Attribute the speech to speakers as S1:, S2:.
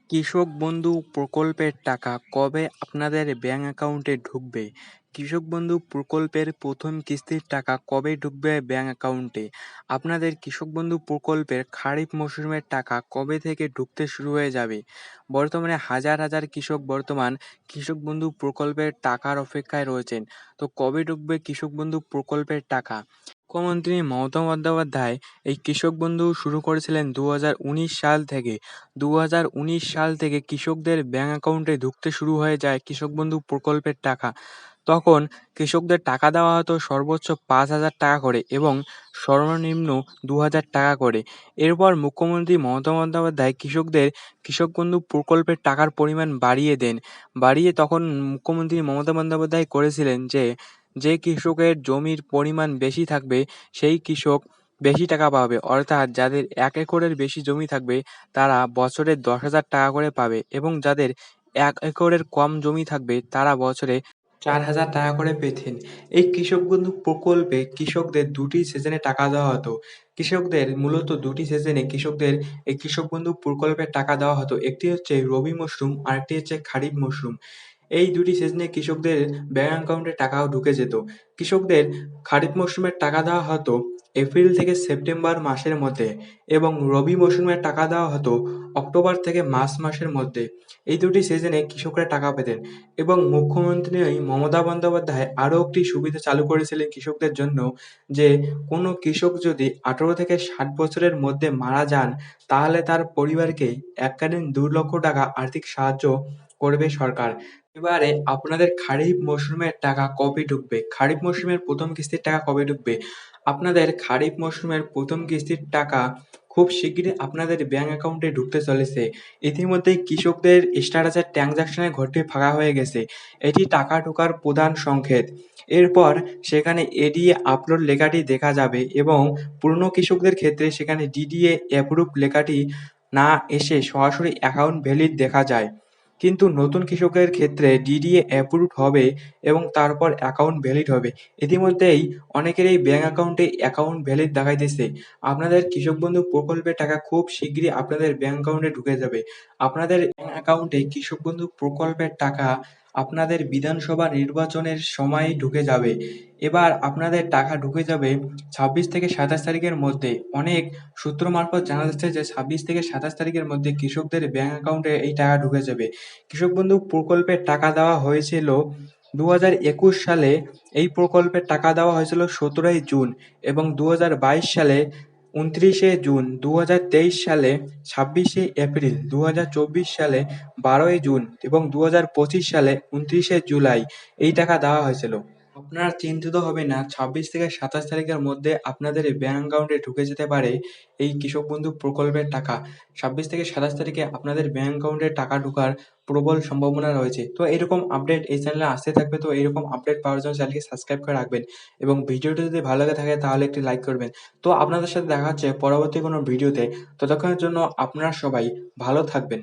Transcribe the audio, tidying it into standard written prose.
S1: কৃষক বন্ধু প্রকল্পের টাকা কবে আপনাদের ব্যাংক অ্যাকাউন্টে ঢুকবে? কৃষক বন্ধু প্রকল্পের প্রথম কিস্তির টাকা কবে ঢুকবে ব্যাংক অ্যাকাউন্টে? আপনাদের কৃষক বন্ধু প্রকল্পের খারিফ মরশুমের টাকা কবে থেকে ঢুকতে শুরু হয়ে যাবে? বর্তমানে হাজার হাজার কৃষক কৃষক বন্ধু প্রকল্পের টাকার অপেক্ষায় রয়েছেন। তো কবে ঢুকবে কৃষক বন্ধু প্রকল্পের টাকা? মুখ্যমন্ত্রী মমতা বন্দ্যোপাধ্যায় এই কৃষক বন্ধু শুরু করেছিলেন ২০১৯ সাল থেকে। ২০১৯ সাল থেকে কৃষকদের ব্যাংক অ্যাকাউন্টে ঢুকতে শুরু হয়ে যায় কৃষক বন্ধু প্রকল্পের টাকা। তখন কৃষকদের টাকা দেওয়া হতো সর্বোচ্চ ৫,০০০ টাকা করে এবং সর্বনিম্ন ২,০০০ টাকা করে। এরপর মুখ্যমন্ত্রী মমতা বন্দ্যোপাধ্যায় কৃষকদের কৃষক বন্ধু প্রকল্পের টাকার পরিমাণ বাড়িয়ে দেন। বাড়িয়ে তখন মুখ্যমন্ত্রী মমতা বন্দ্যোপাধ্যায় করেছিলেন যে কৃষকের জমির পরিমাণ বেশি থাকবে সেই কৃষক বেশি টাকা পাবে। অর্থাৎ যাদের ১ একরের বেশি জমি থাকবে তারা বছরে ১০,০০০ টাকা করে পাবে এবং যাদের ১ একরের কম জমি থাকবে তারা বছরে ৪,০০০ টাকা করে পেতেন। এই কৃষক বন্ধু প্রকল্পে কৃষকদের ২টি সিজনে টাকা দেওয়া হতো। কৃষকদের মূলত ২টি সিজনে কৃষকদের এই কৃষক বন্ধু প্রকল্পের টাকা দেওয়া হতো। একটি হচ্ছে রবি মরশুম, আরেকটি হচ্ছে খারিফ মরশুম। এই ২টি সিজনে কৃষকদের ব্যাংক অ্যাকাউন্টে টাকাও ঢুকে যেত। কৃষকদের খারিফ মরশুমের টাকা দেওয়া হতো এপ্রিল থেকে সেপ্টেম্বর মাসের মধ্যে এবং রবি মরশুমের টাকা দেওয়া হতো অক্টোবর থেকে মার্চ মাসের মধ্যে। এই ২টি সিজনে কৃষকরা টাকা পেতেন এবং মুখ্যমন্ত্রী মমতা বন্দ্যোপাধ্যায় আরও একটি সুবিধা চালু করেছিলেন কৃষকদের জন্য যে কোনো কৃষক যদি ১৮ থেকে ৬০ বছরের মধ্যে মারা যান তাহলে তার পরিবারকে এককালীন ২,০০,০০০ টাকা আর্থিক সাহায্য করবে সরকার। এবারে আপনাদের খারিফ মরশুমের টাকা কবে ঢুকবে? খারিফ মরশুমের ১ম কিস্তির টাকা কবে ঢুকবে? আপনাদের খারিফ মরশুমের ১ম কিস্তির টাকা খুব শিগগিরই আপনাদের ব্যাংক অ্যাকাউন্টে ঢুকতে চলেছে। ইতিমধ্যেই কৃষকদের স্ট্যাটাসের ট্রান্সাকশনের ঘরটি ফাঁকা হয়ে গেছে। এটি টাকা ঢোকার প্রধান সংকেত। এরপর সেখানে এডিএ আপলোড লেখাটি দেখা যাবে এবং পুরনো কৃষকদের ক্ষেত্রে সেখানে ডিডিএ অ্যাপ্রুভ লেখাটি না এসে সরাসরি অ্যাকাউন্ট ভ্যালিড দেখা যায়। কিন্তু নতুন কৃষকের ক্ষেত্রে ডিডিএ অ্যাপ্রুভড হবে এবং তারপর অ্যাকাউন্ট ভ্যালিড হবে। ইতিমধ্যেই অনেকেরই ব্যাংক অ্যাকাউন্টে অ্যাকাউন্ট ভ্যালিড দেখাইতেছে। আপনাদের কৃষক বন্ধু প্রকল্পের টাকা খুব শিগগিরই আপনাদের ব্যাংক অ্যাকাউন্টে ঢুকে যাবে। আপনাদের ব্যাংক অ্যাকাউন্টে কৃষক বন্ধু প্রকল্পের টাকা আপনাদের বিধানসভা নির্বাচনের সময়ই ঢুকে যাবে। এবার আপনাদের টাকা ঢুকে যাবে ২৬ থেকে ২৭ তারিখের মধ্যে। অনেক সূত্র মারফত জানা যাচ্ছে যে ২৬ থেকে ২৭ তারিখের মধ্যে কৃষকদের ব্যাংক অ্যাকাউন্টে এই টাকা ঢুকে যাবে। কৃষক বন্ধু প্রকল্পের টাকা দেওয়া হয়েছিল ২০২১ সালে। এই প্রকল্পের টাকা দেওয়া হয়েছিল ১৭ই জুন এবং ২০২২ সালে ২৯শে জুন, ২০২৩ সালে ২৬শে এপ্রিল, ২০২৪ সালে ১২ই জুন এবং ২০২৫ সালে ২৯শে জুলাই এই টাকা দেওয়া হয়েছিল। আপনারা চিন্তিত হবেন না, ২৬ থেকে ২৭ তারিখের মধ্যে আপনাদের এই ব্যাংক অ্যাকাউন্টে ঢুকে যেতে পারে এই কৃষক বন্ধু প্রকল্পের টাকা। ২৬ থেকে ২৭ তারিখে আপনাদের ব্যাংক অ্যাকাউন্টে টাকা ঢোকার প্রবল সম্ভাবনা রয়েছে। তো এরকম আপডেট এই চ্যানেলে আসতে থাকবে। তো এরকম আপডেট পাওয়ার জন্য চ্যানেলকে সাবস্ক্রাইব করে রাখবেন এবং ভিডিওটি যদি ভালো লেগে থাকে তাহলে একটি লাইক করবেন। তো আপনাদের সাথে দেখা হচ্ছে পরবর্তী কোনো ভিডিওতে। ততক্ষণের জন্য আপনারা সবাই ভালো থাকবেন।